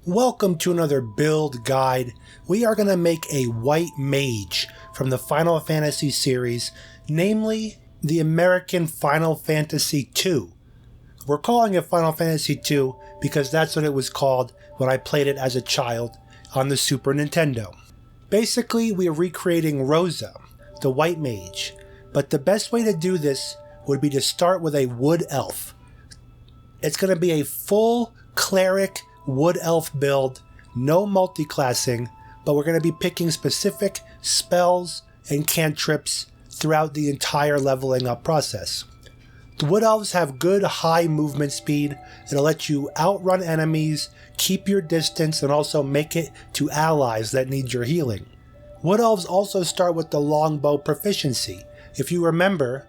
Welcome to another build guide. We are going to make a white mage from the Final Fantasy series, namely the American Final Fantasy II. We're calling it Final Fantasy II because that's what it was called when I played it as a child on the Super Nintendo. Basically, we are recreating Rosa, the white mage, but the best way to do this would be to start with a wood elf. It's going to be a full cleric wood elf build, no multi-classing, but we're going to be picking specific spells and cantrips throughout the entire leveling up process. The wood elves have good high movement speed. It'll let you outrun enemies, keep your distance, and also make it to allies that need your healing. Wood elves also start with the longbow proficiency. If you remember,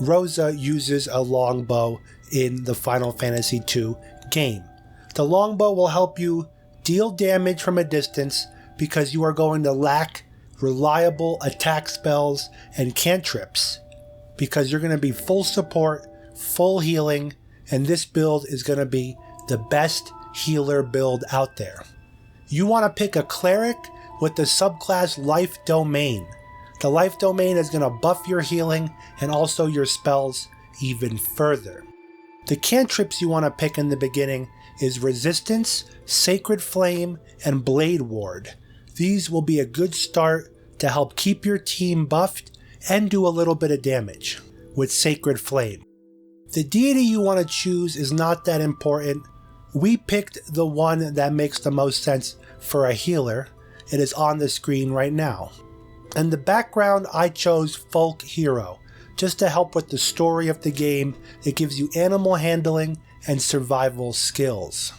Rosa uses a longbow in the Final Fantasy II game. The longbow will help you deal damage from a distance because you are going to lack reliable attack spells and cantrips, because you're going to be full support, full healing, and this build is going to be the best healer build out there. You want to pick a cleric with the subclass Life Domain. The Life Domain is going to buff your healing and also your spells even further. The cantrips you want to pick in the beginning is Resistance, Sacred Flame, and Blade Ward. These will be a good start to help keep your team buffed and do a little bit of damage with Sacred Flame. The deity you want to choose is not that important. We picked the one that makes the most sense for a healer. It is on the screen right now. And the background, I chose Folk Hero, just to help with the story of the game. It gives you animal handling and survival skills.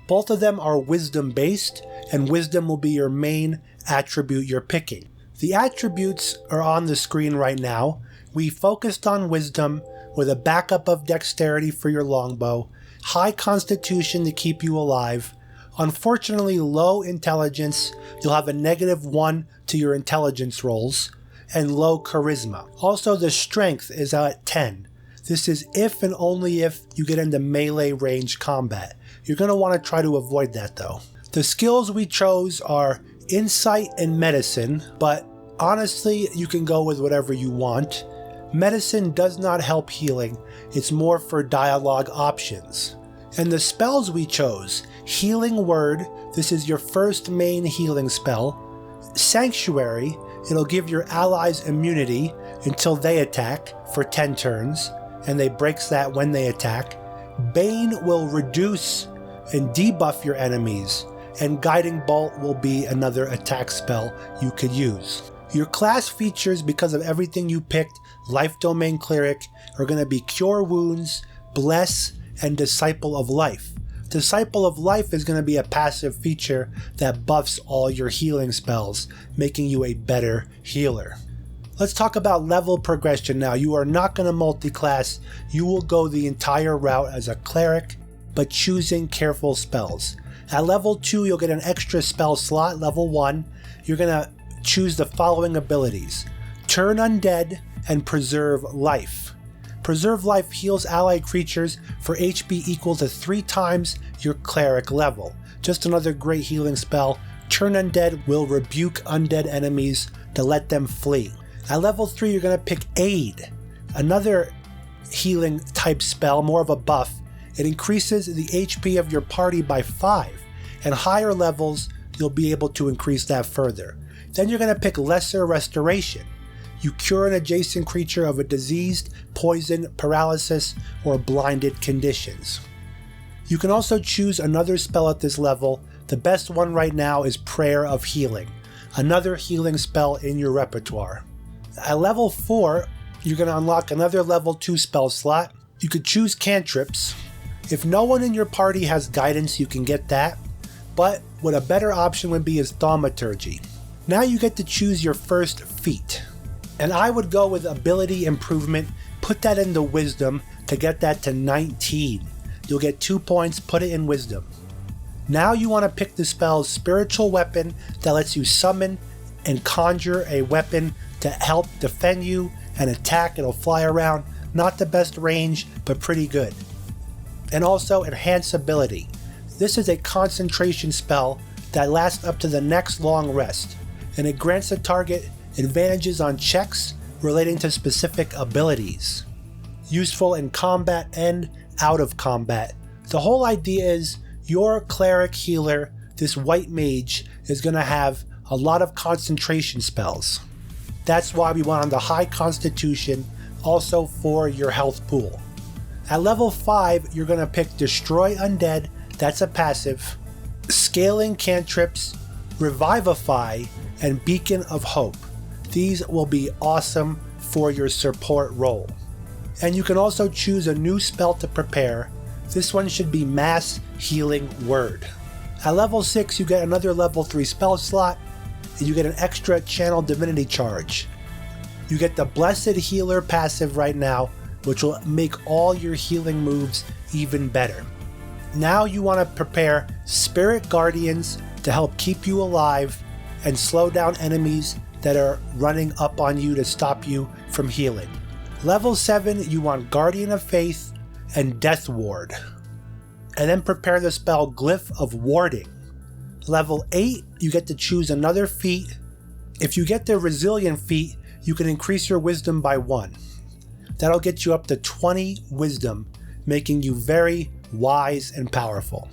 Both of them are wisdom based, and wisdom will be your main attribute you're picking. The attributes are on the screen right now. We focused on wisdom with a backup of dexterity for your longbow, high constitution to keep you alive. Unfortunately, low intelligence, you'll have a -1 to your intelligence rolls, and low charisma. Also, the strength is at 10. This is if and only if you get into melee range combat. You're going to want to try to avoid that though. The skills we chose are Insight and Medicine, but honestly, you can go with whatever you want. Medicine does not help healing, it's more for dialogue options. And the spells we chose: Healing Word, this is your first main healing spell. Sanctuary, it'll give your allies immunity until they attack for 10 turns, and they breaks that when they attack. Bane will reduce and debuff your enemies, and Guiding Bolt will be another attack spell you could use. Your class features, because of everything you picked, Life Domain Cleric, are going to be Cure Wounds, Bless, and Disciple of Life. Disciple of Life is going to be a passive feature that buffs all your healing spells, making you a better healer. Let's talk about level progression now. You are not going to multi-class. You will go the entire route as a cleric, but choosing careful spells. At level 2, you'll get an extra spell slot. Level 1, you're going to choose the following abilities: Turn Undead and Preserve Life. Preserve Life heals allied creatures for HP equal to 3 times your cleric level. Just another great healing spell. Turn Undead will rebuke undead enemies to let them flee. At level 3, you're going to pick Aid, another healing type spell, more of a buff. It increases the HP of your party by 5, and higher levels you'll be able to increase that further. Then you're going to pick Lesser Restoration. You cure an adjacent creature of a diseased, poison, paralysis, or blinded conditions. You can also choose another spell at this level. The best one right now is Prayer of Healing, another healing spell in your repertoire. At level 4, you're going to unlock another level 2 spell slot. You could choose cantrips. If no one in your party has guidance, you can get that, but what a better option would be is Thaumaturgy. Now you get to choose your first feat, and I would go with Ability Improvement. Put that into Wisdom to get that to 19. You'll get 2 points, put it in Wisdom. Now you want to pick the spell Spiritual Weapon that lets you summon and conjure a weapon to help defend you and attack. It'll fly around. Not the best range, but pretty good. And also Enhance Ability. This is a concentration spell that lasts up to the next long rest, and it grants the target advantages on checks relating to specific abilities. Useful in combat and out of combat. The whole idea is your cleric healer, this white mage, is going to have a lot of concentration spells. That's why we want on the high constitution, also for your health pool. At level 5, you're going to pick Destroy Undead, that's a passive, Scaling Cantrips, Revivify, and Beacon of Hope. These will be awesome for your support role. And you can also choose a new spell to prepare. This one should be Mass Healing Word. At level 6, you get another level 3 spell slot, and you get an extra Channel Divinity charge. You get the Blessed Healer passive right now, which will make all your healing moves even better. Now you want to prepare Spirit Guardians to help keep you alive and slow down enemies that are running up on you to stop you from healing. Level 7, you want Guardian of Faith and Death Ward. And then prepare the spell Glyph of Warding. Level 8, you get to choose another feat. If you get the Resilient feat, you can increase your wisdom by 1. That'll get you up to 20 wisdom, making you very wise and powerful.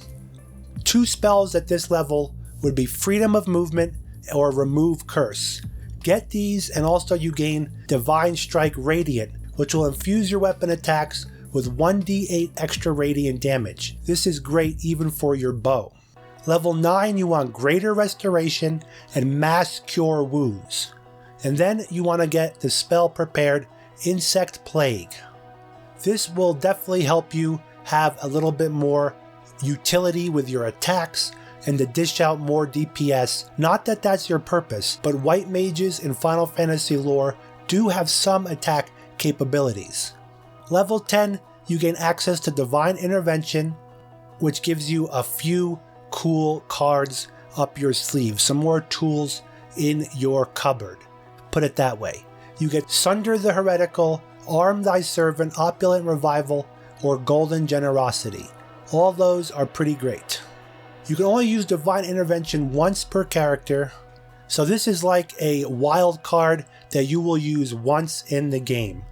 2 spells at this level would be Freedom of Movement or Remove Curse. Get these, and also you gain Divine Strike Radiant, which will infuse your weapon attacks with 1d8 extra radiant damage. This is great even for your bow. Level 9, you want Greater Restoration and Mass Cure Wounds. And then you want to get the spell prepared Insect Plague. This will definitely help you have a little bit more utility with your attacks and to dish out more DPS. Not that that's your purpose, but white mages in Final Fantasy lore do have some attack capabilities. Level 10, you gain access to Divine Intervention, which gives you a few cool cards up your sleeve, some more tools in your cupboard. Put it that way. You get Sunder the Heretical, Arm Thy Servant, Opulent Revival, or Golden Generosity. All those are pretty great. You can only use Divine Intervention once per character, so this is like a wild card that you will use once in the game.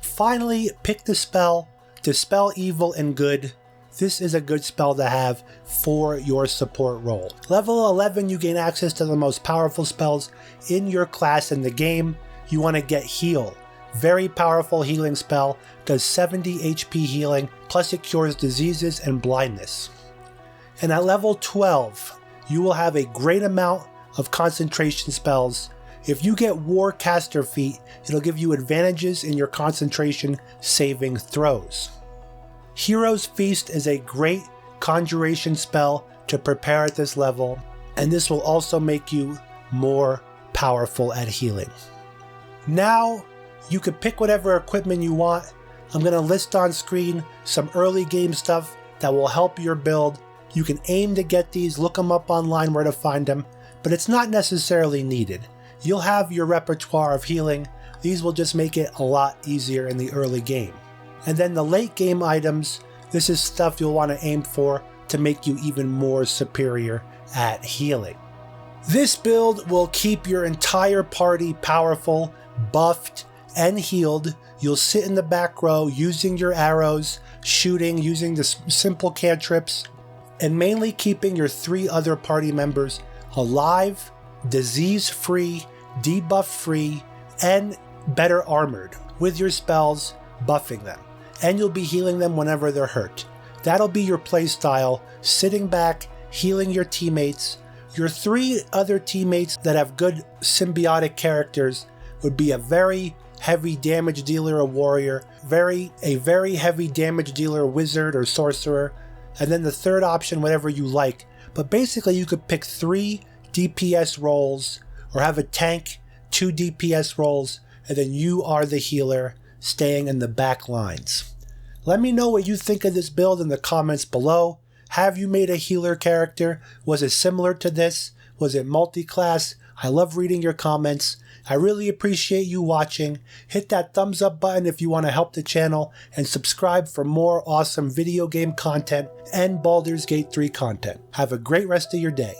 Finally, pick the spell, Dispel Evil and Good. This is a good spell to have for your support role. Level 11, you gain access to the most powerful spells in your class in the game. You want to get Heal. Very powerful healing spell, does 70 HP healing, plus it cures diseases and blindness. And at level 12, you will have a great amount of concentration spells. If you get Warcaster feat, it'll give you advantages in your concentration saving throws. Hero's Feast is a great conjuration spell to prepare at this level, and this will also make you more powerful at healing. Now, you can pick whatever equipment you want. I'm going to list on screen some early game stuff that will help your build. You can aim to get these, look them up online where to find them, but it's not necessarily needed. You'll have your repertoire of healing. These will just make it a lot easier in the early game. And then the late game items, this is stuff you'll want to aim for to make you even more superior at healing. This build will keep your entire party powerful, buffed, and healed. You'll sit in the back row using your arrows, shooting, using the simple cantrips, and mainly keeping your 3 other party members alive, disease-free, debuff-free, and better armored with your spells buffing them. And you'll be healing them whenever they're hurt. That'll be your playstyle, sitting back, healing your teammates. Your 3 other teammates that have good symbiotic characters would be a very heavy damage dealer, a warrior, a very heavy damage dealer, wizard or sorcerer, and then the third option, whatever you like. But basically you could pick 3 DPS roles or have a tank, 2 DPS roles, and then you are the healer staying in the back lines. Let me know what you think of this build in the comments below. Have you made a healer character? Was it similar to this? Was it multi-class? I love reading your comments. I really appreciate you watching. Hit that thumbs up button if you want to help the channel, and subscribe for more awesome video game content and Baldur's Gate 3 content. Have a great rest of your day.